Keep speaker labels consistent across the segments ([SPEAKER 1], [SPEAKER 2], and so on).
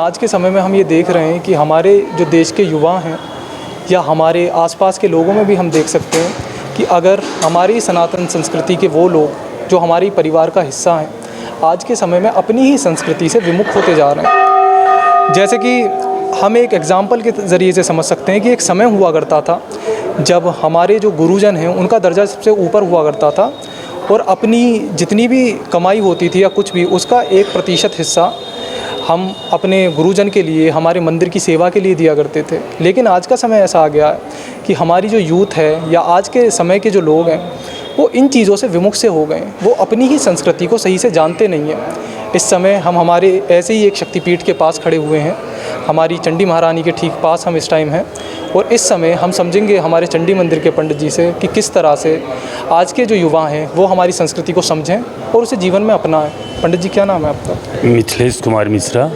[SPEAKER 1] आज के समय में हम ये देख रहे हैं कि हमारे जो देश के युवा हैं या हमारे आसपास के लोगों में भी हम देख सकते हैं कि अगर हमारी सनातन संस्कृति के वो लोग जो हमारी परिवार का हिस्सा हैं, आज के समय में अपनी ही संस्कृति से विमुख होते जा रहे हैं। जैसे कि हम एक एग्ज़ाम्पल के ज़रिए से समझ सकते हैं कि एक समय हुआ करता था जब हमारे जो गुरुजन हैं उनका दर्जा सबसे ऊपर हुआ करता था और अपनी जितनी भी कमाई होती थी या कुछ भी, उसका 1% हिस्सा हम अपने गुरुजन के लिए, हमारे मंदिर की सेवा के लिए दिया करते थे। लेकिन आज का समय ऐसा आ गया है कि हमारी जो यूथ है या आज के समय के जो लोग हैं वो इन चीज़ों से विमुख से हो गए हैं। वो अपनी ही संस्कृति को सही से जानते नहीं हैं। इस समय हम हमारे ऐसे ही एक शक्तिपीठ के पास खड़े हुए हैं, हमारी चंडी महारानी के ठीक पास हम इस टाइम हैं और इस समय हम समझेंगे हमारे चंडी मंदिर के पंडित जी से कि किस तरह से आज के जो युवा हैं वो हमारी संस्कृति को समझें और उसे जीवन में अपनाएं। पंडित जी, क्या नाम है आपका?
[SPEAKER 2] मिथिलेश कुमार मिश्रा।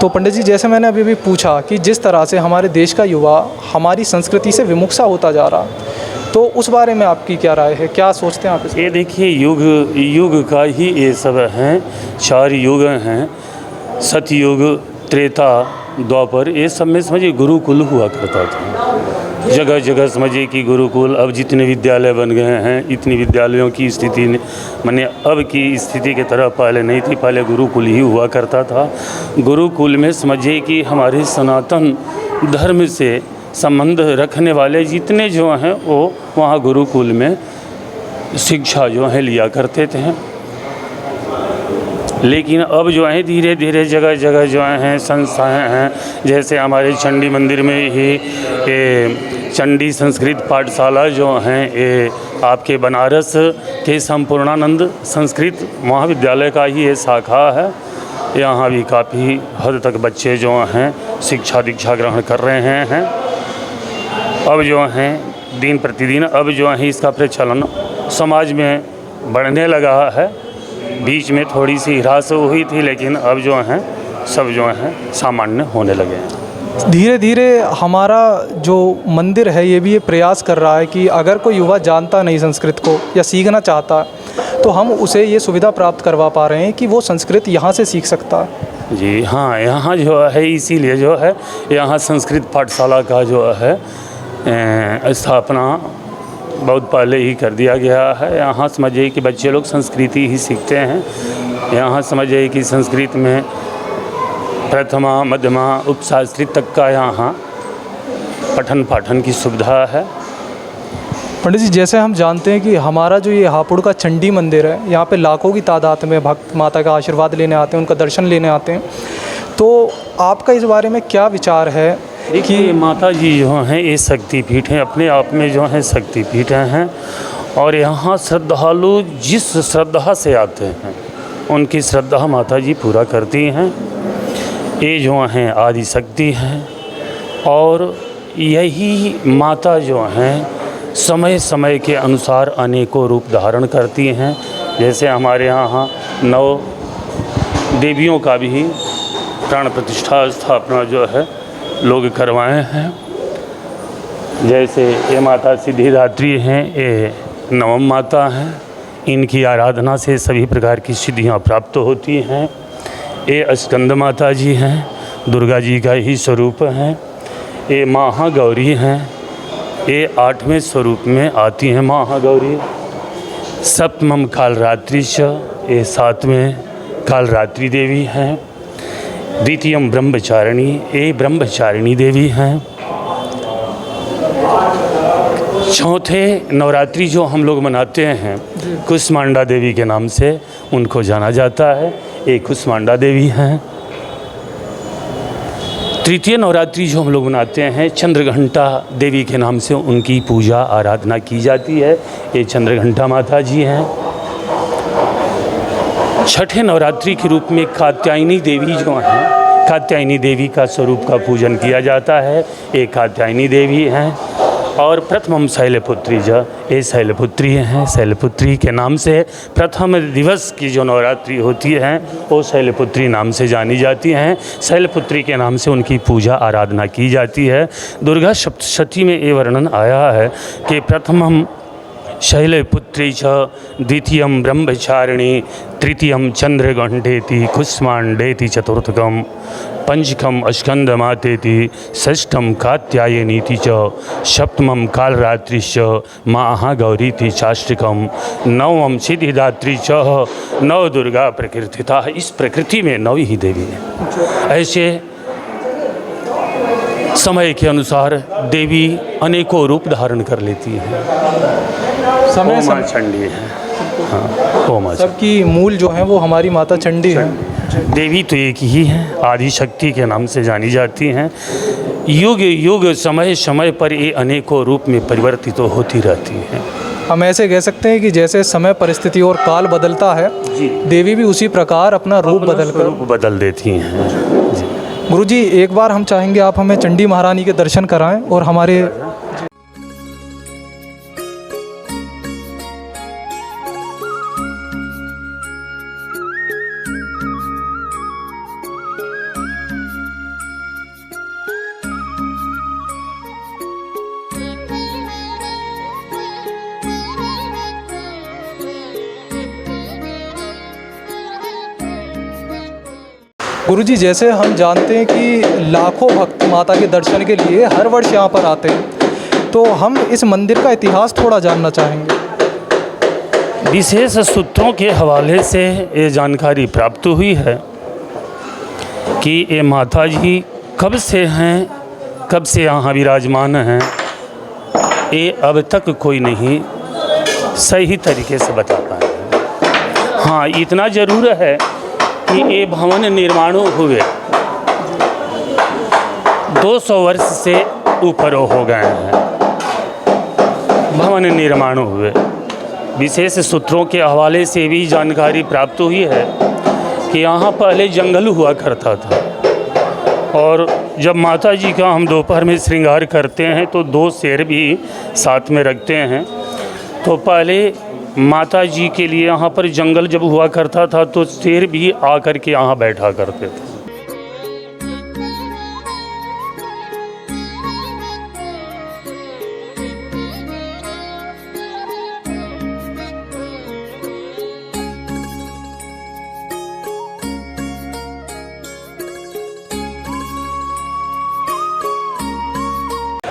[SPEAKER 1] तो पंडित जी, जैसे मैंने अभी पूछा कि जिस तरह से हमारे देश का युवा हमारी संस्कृति से विमुख सा होता जा रहा, तो उस बारे में आपकी क्या राय है, क्या सोचते हैं आप?
[SPEAKER 2] ये देखिए, युग का ही ये सब हैं, 4 युग हैं, सतयुग, त्रेता, द्वापर। ये सब में समझिए गुरुकुल हुआ करता था। जगह जगह समझिए कि गुरुकुल। अब जितने विद्यालय बन गए हैं, इतनी विद्यालयों की स्थिति माने अब की स्थिति की तरह पहले नहीं थी। पहले गुरुकुल ही हुआ करता था। गुरुकुल में समझिए कि हमारे सनातन धर्म से संबंध रखने वाले जितने जो हैं वो वहाँ गुरुकुल में शिक्षा जो है लिया करते थे। लेकिन अब जो है धीरे धीरे जगह जगह जो हैं संस्थाएं हैं, जैसे हमारे चंडी मंदिर में ही ये चंडी संस्कृत पाठशाला जो हैं, ये आपके बनारस के संपूर्णानंद संस्कृत महाविद्यालय का ही ये शाखा है। यहाँ भी काफ़ी हद तक बच्चे जो हैं शिक्षा दीक्षा ग्रहण कर रहे हैं। अब जो हैं दिन प्रतिदिन अब जो है इसका प्रचलन समाज में बढ़ने लगा है। बीच में थोड़ी सी ह्रास हुई थी, लेकिन अब जो हैं सब जो हैं सामान्य होने लगे हैं।
[SPEAKER 1] धीरे धीरे हमारा जो मंदिर है ये भी ये प्रयास कर रहा है कि अगर कोई युवा जानता नहीं संस्कृत को या सीखना चाहता तो हम उसे ये सुविधा प्राप्त करवा पा रहे हैं कि वो संस्कृत यहाँ से सीख सकता है।
[SPEAKER 2] जी हाँ, यहाँ जो है इसीलिए जो है यहाँ संस्कृत पाठशाला का जो है स्थापना बहुत पहले ही कर दिया गया है। यहाँ समझिए कि बच्चे लोग संस्कृति ही सीखते हैं। यहाँ समझिए कि संस्कृत में प्रथमा, मध्यमा, उपशास्त्रित तक का यहाँ पठन पाठन की सुविधा है।
[SPEAKER 1] पंडित जी, जैसे हम जानते हैं कि हमारा जो ये हापुड़ का चंडी मंदिर है, यहाँ पे लाखों की तादाद में भक्त माता का आशीर्वाद लेने आते हैं, उनका दर्शन लेने आते हैं। तो आपका इस बारे में क्या विचार है?
[SPEAKER 2] देखिए, माता जी जो हैं ये शक्तिपीठ हैं, अपने आप में जो हैं शक्तिपीठ हैं और यहाँ श्रद्धालु जिस श्रद्धा से आते हैं उनकी श्रद्धा माता जी पूरा करती हैं। ये जो हैं आदि शक्ति हैं और यही माता जो हैं समय समय के अनुसार अनेकों रूप धारण करती हैं। जैसे हमारे यहाँ 9 देवियों का भी प्राण प्रतिष्ठा स्थापना जो है लोग करवाए हैं। जैसे ये माता सिद्धिदात्री हैं, ये नवम माता हैं, इनकी आराधना से सभी प्रकार की सिद्धियां प्राप्त होती हैं। ये स्कंद माता जी हैं, दुर्गा जी का ही स्वरूप हैं। ये महागौरी हैं, ये 8वें स्वरूप में आती हैं महागौरी। सप्तमम कालरात्रिश, ये 7वें कालरात्रि देवी हैं। द्वितीयम ब्रह्मचारिणी, ये ब्रह्मचारिणी देवी हैं। चौथे नवरात्रि जो हम लोग मनाते हैं कुष्मांडा देवी के नाम से उनको जाना जाता है, ये कुष्मांडा देवी हैं। तृतीय नवरात्रि जो हम लोग मनाते हैं चंद्रघंटा देवी के नाम से उनकी पूजा आराधना की जाती है, ये चंद्रघंटा माता जी हैं। छठे नवरात्रि के रूप में कात्यायनी देवी जो हैं, कात्यायनी देवी का स्वरूप का पूजन किया जाता है, एक कात्यायनी देवी हैं। और प्रथमम शैलपुत्री जो ये शैलपुत्री हैं, शैलपुत्री के नाम से प्रथम दिवस की जो नवरात्रि होती है वो शैलपुत्री नाम से जानी जाती हैं। शैलपुत्री के नाम से उनकी पूजा आराधना की जाती है। दुर्गा सप्तशती में ये वर्णन आया है कि प्रथमम शैलपुत्री च द्वितीयं ब्रह्मचारिणी तृतीयं चंद्रगंडेति कुष्मांडेति चतुर्थकम पंचकम स्कंदमातेति षष्ठम कात्यायनीति च सप्तमं कालरात्रिश्च महागौरीति चाष्टिकम नवम सिद्धिदात्री च नव दुर्गा प्रकृतिता। इस प्रकृति में नौ ही देवी हैं। ऐसे समय के अनुसार देवी अनेकों रूप धारण कर लेती हैं।
[SPEAKER 1] समय
[SPEAKER 2] माँ चंडी है, हाँ, ओ माँ
[SPEAKER 1] सबकी मूल जो है वो हमारी माता चंडी है।
[SPEAKER 2] देवी तो एक ही है, आदि शक्ति के नाम से जानी जाती हैं। युग युग समय समय पर ये अनेकों रूप में परिवर्तित तो होती रहती हैं।
[SPEAKER 1] हम ऐसे कह सकते हैं कि जैसे समय परिस्थिति और काल बदलता है, देवी भी उसी प्रकार अपना रूप
[SPEAKER 2] बदल देती हैं। जी।
[SPEAKER 1] गुरुजी, एक बार हम चाहेंगे आप हमें चंडी महारानी के दर्शन कराएं और हमारे गुरुजी, जैसे हम जानते हैं कि लाखों भक्त माता के दर्शन के लिए हर वर्ष यहाँ पर आते हैं, तो हम इस मंदिर का इतिहास थोड़ा जानना चाहेंगे।
[SPEAKER 2] विशेष सूत्रों के हवाले से ये जानकारी प्राप्त हुई है कि ये माता जी कब से हैं, कब से यहाँ विराजमान हैं, ये अब तक कोई नहीं सही तरीके से बता पाए। हाँ, इतना ज़रूर है कि ये भवन निर्माण हुए 200 वर्ष से ऊपर हो गए हैं। भवन निर्माण हुए विशेष सूत्रों के हवाले से भी जानकारी प्राप्त हुई है कि यहाँ पहले जंगल हुआ करता था, और जब माता जी का हम दोपहर में श्रृंगार करते हैं तो 2 शेर भी साथ में रखते हैं। तो पहले माता जी के लिए यहाँ पर जंगल जब हुआ करता था तो शेर भी आकर के यहाँ बैठा करते थे।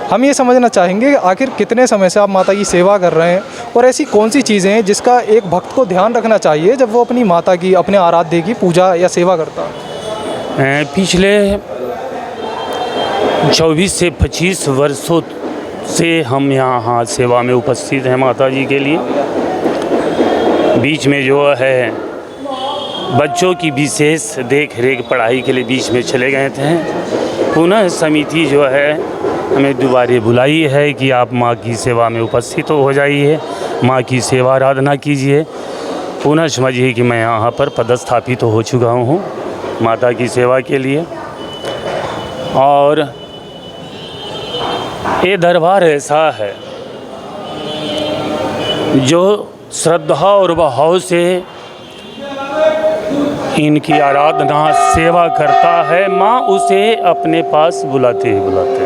[SPEAKER 1] हम ये समझना चाहेंगे कि आखिर कितने समय से आप माता की सेवा कर रहे हैं, और ऐसी कौन सी चीज़ें हैं जिसका एक भक्त को ध्यान रखना चाहिए जब वो अपनी माता की, अपने आराध्य की पूजा या सेवा करता है।
[SPEAKER 2] पिछले 24 से 25 वर्षों से हम यहाँ सेवा में उपस्थित हैं माता जी के लिए। बीच में जो है बच्चों की विशेष देख रेख पढ़ाई के लिए बीच में चले गए थे। पुनः समिति जो है हमें दोबारा बुलाई है कि आप माँ की सेवा में उपस्थित हो जाइए, माँ की सेवा आराधना कीजिए। पुनः समझिए कि मैं यहाँ पर पदस्थापित हो चुका हूँ माता की सेवा के लिए। और ये दरबार ऐसा है जो श्रद्धा और भाव से इनकी आराधना सेवा करता है, माँ उसे अपने पास बुलाते ही बुलाते हैं।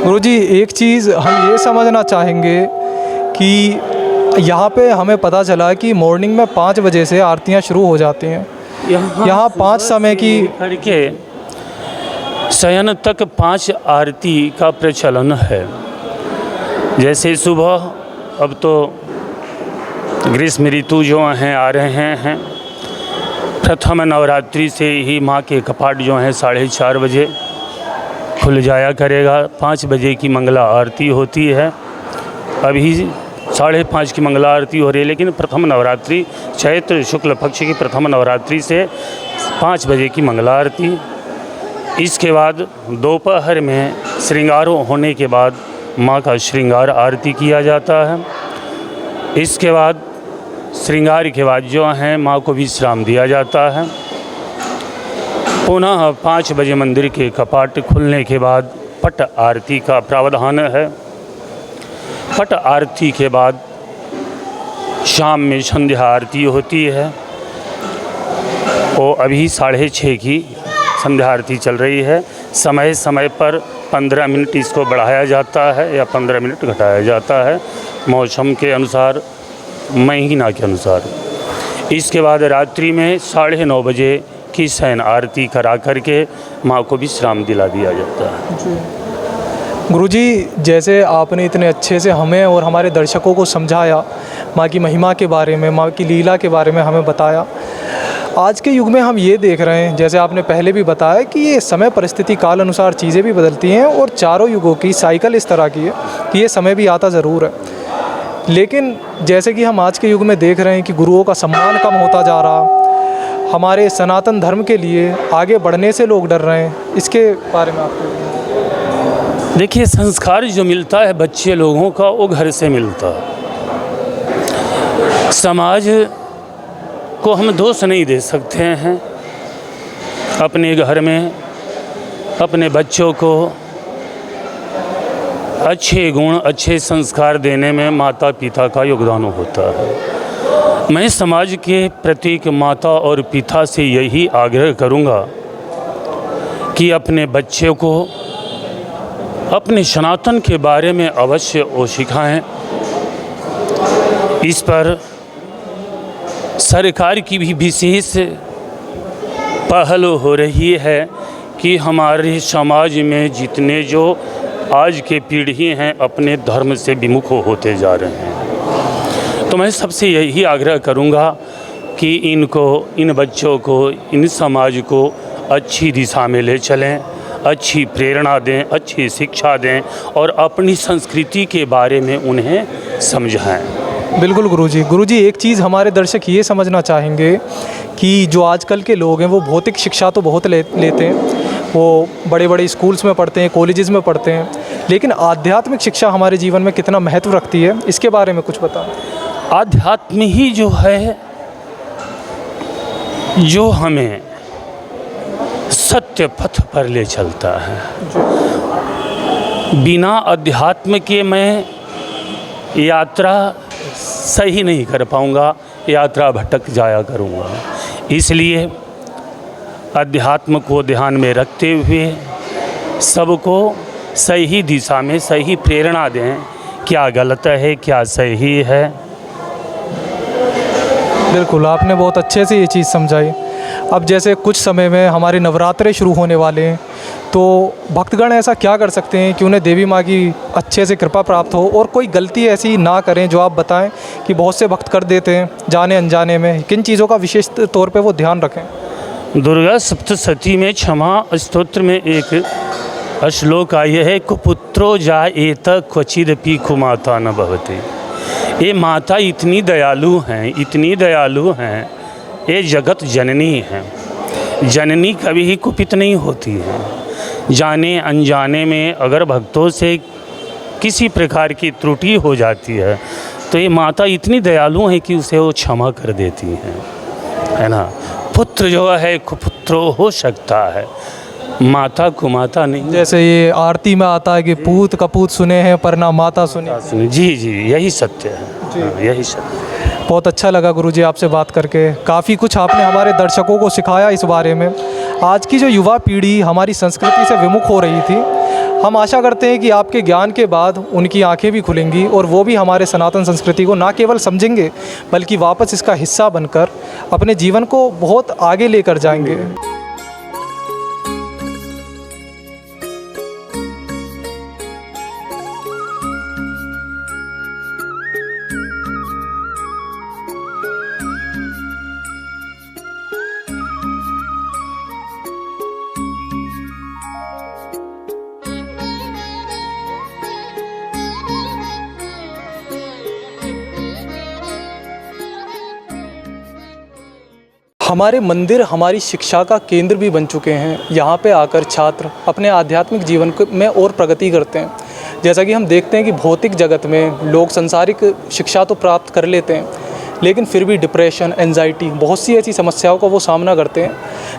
[SPEAKER 1] गुरुजी, एक चीज़ हम ये समझना चाहेंगे कि यहाँ पे हमें पता चला कि मॉर्निंग में 5 बजे से आरतियाँ शुरू हो जाती हैं। यहाँ 5 समय की
[SPEAKER 2] करके शयन तक 5 आरती का प्रचलन है। जैसे सुबह, अब तो ग्रीष्म ऋतु जो हैं आ रहे हैं, प्रथम नवरात्रि से ही माँ के कपाट जो हैं 4:30 बजे खुल जाया करेगा। 5 बजे की मंगला आरती होती है। अभी 5:30 की मंगला आरती हो रही है, लेकिन प्रथम नवरात्रि चैत्र शुक्ल पक्ष की प्रथम नवरात्रि से 5 बजे की मंगला आरती। इसके बाद दोपहर में श्रृंगार होने के बाद माँ का श्रृंगार आरती किया जाता है। इसके बाद श्रृंगार के बाद जो है माँ को विश्राम दिया जाता है। पुनः 5 बजे मंदिर के कपाट खुलने के बाद पट आरती का प्रावधान है। पट आरती के बाद शाम में संध्या आरती होती है। वो अभी 6:30 की संध्या आरती चल रही है। समय समय पर 15 मिनट इसको बढ़ाया जाता है या 15 मिनट घटाया जाता है। मौसम के अनुसार, महीना के अनुसार। इसके बाद रात्रि में 9:30 बजे की शयन आरती करा करके माँ को विश्राम दिला दिया जाता है।
[SPEAKER 1] गुरुजी, जैसे आपने इतने अच्छे से हमें और हमारे दर्शकों को समझाया, माँ की महिमा के बारे में, माँ की लीला के बारे में हमें बताया। आज के युग में हम ये देख रहे हैं, जैसे आपने पहले भी बताया, कि ये समय परिस्थिति काल अनुसार चीज़ें भी बदलती हैं और चारों युगों की साइकिल इस तरह की है कि ये समय भी आता ज़रूर है। लेकिन जैसे कि हम आज के युग में देख रहे हैं कि गुरुओं का सम्मान कम होता जा रहा, हमारे सनातन धर्म के लिए आगे बढ़ने से लोग डर रहे हैं, इसके बारे में आपको?
[SPEAKER 2] देखिए, संस्कार जो मिलता है बच्चे लोगों का, वो घर से मिलता है। समाज को हम दोष नहीं दे सकते हैं। अपने घर में अपने बच्चों को अच्छे गुण, अच्छे संस्कार देने में माता पिता का योगदान होता है। मैं समाज के प्रत्येक माता और पिता से यही आग्रह करूंगा कि अपने बच्चे को अपने सनातन के बारे में अवश्य वो सिखाएं। इस पर सरकार की भी विशेष पहल हो रही है कि हमारे समाज में जितने जो आज के पीढ़ी हैं अपने धर्म से विमुख होते जा रहे हैं। तो मैं सबसे यही आग्रह करूंगा कि इन बच्चों को, इन समाज को अच्छी दिशा में ले चलें, अच्छी प्रेरणा दें, अच्छी शिक्षा दें और अपनी संस्कृति के बारे में उन्हें समझाएं।
[SPEAKER 1] बिल्कुल गुरुजी, एक चीज़ हमारे दर्शक ये समझना चाहेंगे कि जो आजकल के लोग हैं वो भौतिक शिक्षा तो बहुत लेते हैं, वो बड़े बड़े स्कूल्स में पढ़ते हैं, कॉलेजेस में पढ़ते हैं, लेकिन आध्यात्मिक शिक्षा हमारे जीवन में कितना महत्व रखती है, इसके बारे में कुछ बताएं।
[SPEAKER 2] आध्यात्म ही जो है, जो हमें सत्य पथ पर ले चलता है। बिना अध्यात्म के मैं यात्रा सही नहीं कर पाऊंगा, यात्रा भटक जाया करूंगा। इसलिए अध्यात्म को ध्यान में रखते हुए सबको सही दिशा में सही प्रेरणा दें, क्या गलत है, क्या सही है।
[SPEAKER 1] बिल्कुल, आपने बहुत अच्छे से ये चीज़ समझाई। अब जैसे कुछ समय में हमारे नवरात्रे शुरू होने वाले हैं, तो भक्तगण ऐसा क्या कर सकते हैं कि उन्हें देवी माँ की अच्छे से कृपा प्राप्त हो और कोई गलती ऐसी ना करें जो आप बताएं कि बहुत से भक्त कर देते हैं जाने अनजाने में, किन चीज़ों का विशेष तौर पे वो ध्यान रखें?
[SPEAKER 2] दुर्गा सप्तशती में क्षमा स्तोत्र में एक श्लोक आया है, कुपुत्रो जायेत क्वचिदपि कुमाता न भवति। ये माता इतनी दयालु हैं, इतनी दयालु हैं, ये जगत जननी हैं। जननी कभी ही कुपित नहीं होती है। जाने अनजाने में अगर भक्तों से किसी प्रकार की त्रुटि हो जाती है तो ये माता इतनी दयालु हैं कि उसे वो क्षमा कर देती हैं, है ना। पुत्र जो है कुपुत्र हो सकता है, माता कुमाता नहीं।
[SPEAKER 1] जैसे ये आरती में आता है कि पूत कपूत सुने हैं पर ना माता सुनी।
[SPEAKER 2] जी, यही सत्य है। हाँ, यही सत्य।
[SPEAKER 1] बहुत अच्छा लगा गुरुजी आपसे बात करके, काफ़ी कुछ आपने हमारे दर्शकों को सिखाया इस बारे में। आज की जो युवा पीढ़ी हमारी संस्कृति से विमुख हो रही थी, हम आशा करते हैं कि आपके ज्ञान के बाद उनकी आंखें भी खुलेंगी और वो भी हमारे सनातन संस्कृति को ना केवल समझेंगे बल्कि वापस इसका हिस्सा बनकर अपने जीवन को बहुत आगे लेकर जाएंगे। हमारे मंदिर हमारी शिक्षा का केंद्र भी बन चुके हैं। यहाँ पे आकर छात्र अपने आध्यात्मिक जीवन में और प्रगति करते हैं। जैसा कि हम देखते हैं कि भौतिक जगत में लोग सांसारिक शिक्षा तो प्राप्त कर लेते हैं, लेकिन फिर भी डिप्रेशन, एंजाइटी, बहुत सी ऐसी समस्याओं का वो सामना करते हैं,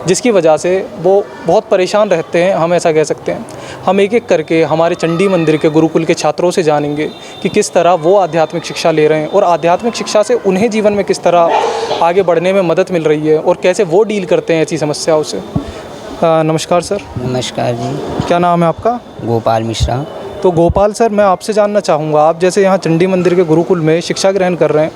[SPEAKER 1] जिसकी वजह से वो बहुत परेशान रहते हैं, हम ऐसा कह सकते हैं। हम एक एक करके हमारे चंडी मंदिर के गुरुकुल के छात्रों से जानेंगे कि किस तरह वो आध्यात्मिक शिक्षा ले रहे हैं और आध्यात्मिक शिक्षा से उन्हें जीवन में किस तरह आगे बढ़ने में मदद मिल रही है और कैसे वो डील करते हैं ऐसी समस्याओं से। नमस्कार सर।
[SPEAKER 3] नमस्कार जी।
[SPEAKER 1] क्या नाम है आपका?
[SPEAKER 3] गोपाल मिश्रा।
[SPEAKER 1] तो गोपाल सर, मैं आपसे जानना चाहूँगा, आप जैसे यहाँ चंडी मंदिर के गुरुकुल में शिक्षा ग्रहण कर रहे हैं,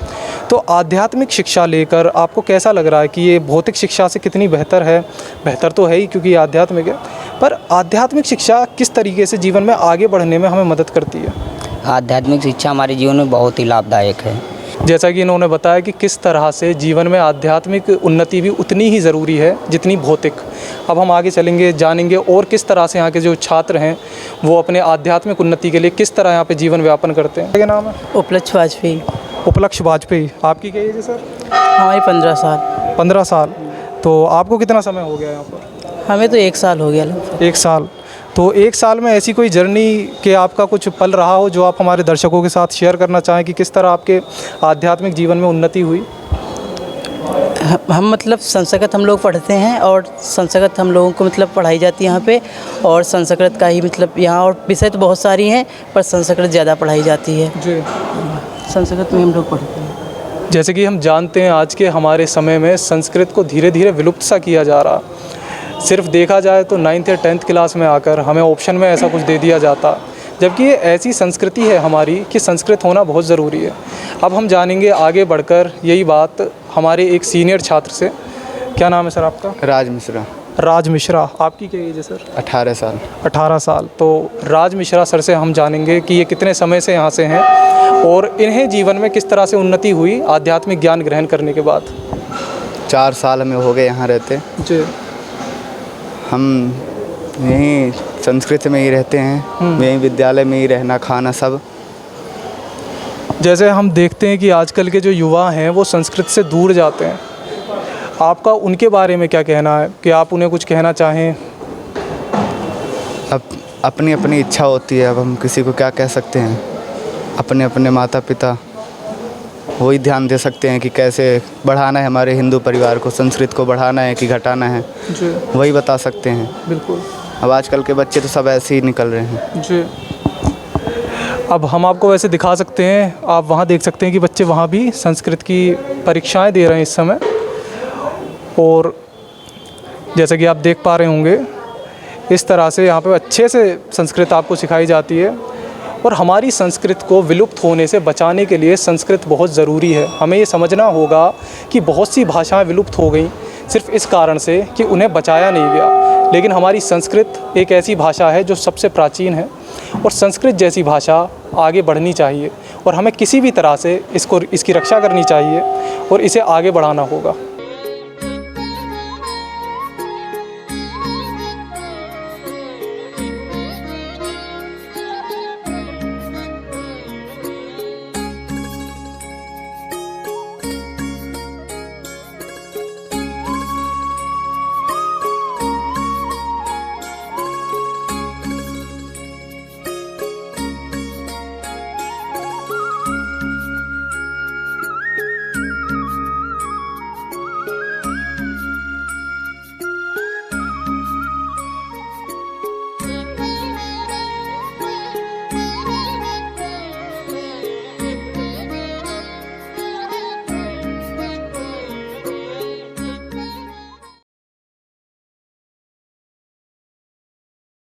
[SPEAKER 1] तो आध्यात्मिक शिक्षा लेकर आपको कैसा लग रहा है कि ये भौतिक शिक्षा से कितनी बेहतर है? बेहतर तो है ही क्योंकि ये आध्यात्मिक है, पर आध्यात्मिक शिक्षा किस तरीके से जीवन में आगे बढ़ने में हमें मदद करती है?
[SPEAKER 3] आध्यात्मिक शिक्षा हमारे जीवन में बहुत ही लाभदायक है।
[SPEAKER 1] जैसा कि इन्होंने बताया कि किस तरह से जीवन में आध्यात्मिक उन्नति भी उतनी ही ज़रूरी है जितनी भौतिक। अब हम आगे चलेंगे, जानेंगे और किस तरह से यहाँ के जो छात्र हैं वो अपने आध्यात्मिक उन्नति के लिए किस तरह यहाँ पे जीवन व्यापन करते हैं। क्या नाम है?
[SPEAKER 4] उपलक्ष्य वाजपेयी।
[SPEAKER 1] उपलक्ष्य वाजपेयी। आपकी क्या एज है सर?
[SPEAKER 4] हमारी 15 साल।
[SPEAKER 1] 15 साल। तो आपको कितना समय हो गया यहाँ पर?
[SPEAKER 4] हमें तो 1 साल हो गया लगभग।
[SPEAKER 1] 1 साल। तो 1 साल में ऐसी कोई जर्नी के आपका कुछ पल रहा हो जो आप हमारे दर्शकों के साथ शेयर करना चाहें कि किस तरह आपके आध्यात्मिक जीवन में उन्नति हुई?
[SPEAKER 4] हम मतलब संस्कृत हम लोग पढ़ते हैं और संस्कृत हम लोगों को मतलब पढ़ाई जाती है यहाँ पे, और संस्कृत का ही मतलब यहाँ और विषय तो बहुत सारी हैं पर संस्कृत ज़्यादा पढ़ाई जाती है
[SPEAKER 1] जी।
[SPEAKER 4] संस्कृत में हम लोग पढ़ते हैं।
[SPEAKER 1] जैसे कि हम जानते हैं आज के हमारे समय में संस्कृत को धीरे धीरे विलुप्त सा किया जा रहा। सिर्फ देखा जाए तो 9th या 10th क्लास में आकर हमें ऑप्शन में ऐसा कुछ दे दिया जाता, जबकि ये ऐसी संस्कृति है हमारी कि संस्कृत होना बहुत ज़रूरी है। अब हम जानेंगे आगे बढ़कर यही बात हमारे एक सीनियर छात्र से। क्या नाम है सर आपका?
[SPEAKER 5] राज मिश्रा।
[SPEAKER 1] राज मिश्रा। आपकी क्या एज है सर?
[SPEAKER 5] 18 साल।
[SPEAKER 1] 18 साल। तो राज मिश्रा सर से हम जानेंगे कि ये कितने समय से यहाँ से हैं और इन्हें जीवन में किस तरह से उन्नति हुई आध्यात्मिक ज्ञान ग्रहण करने के बाद।
[SPEAKER 5] 4 साल हमें हो गए यहाँ रहते।
[SPEAKER 1] जी।
[SPEAKER 5] हम यहीं संस्कृत में ही रहते हैं, यहीं विद्यालय में ही रहना खाना सब।
[SPEAKER 1] जैसे हम देखते हैं कि आजकल के जो युवा हैं वो संस्कृत से दूर जाते हैं, आपका उनके बारे में क्या कहना है कि आप उन्हें कुछ कहना चाहें?
[SPEAKER 5] अब अपनी अपनी इच्छा होती है, अब हम किसी को क्या कह सकते हैं। अपने अपने माता पिता वही ध्यान दे सकते हैं कि कैसे बढ़ाना है हमारे हिंदू परिवार को, संस्कृत को बढ़ाना है कि घटाना है,
[SPEAKER 1] जी
[SPEAKER 5] वही बता सकते हैं।
[SPEAKER 1] बिल्कुल।
[SPEAKER 5] अब आजकल के बच्चे तो सब ऐसे ही निकल रहे हैं।
[SPEAKER 1] जी। अब हम आपको वैसे दिखा सकते हैं, आप वहाँ देख सकते हैं कि बच्चे वहाँ भी संस्कृत की परीक्षाएं दे रहे हैं इस समय, और जैसा कि आप देख पा रहे होंगे इस तरह से यहाँ पे अच्छे से संस्कृत आपको सिखाई जाती है। और हमारी संस्कृत को विलुप्त होने से बचाने के लिए संस्कृत बहुत ज़रूरी है। हमें ये समझना होगा कि बहुत सी भाषाएं विलुप्त हो गई सिर्फ इस कारण से कि उन्हें बचाया नहीं गया, लेकिन हमारी संस्कृत एक ऐसी भाषा है जो सबसे प्राचीन है और संस्कृत जैसी भाषा आगे बढ़नी चाहिए और हमें किसी भी तरह से इसकी रक्षा करनी चाहिए और इसे आगे बढ़ाना होगा।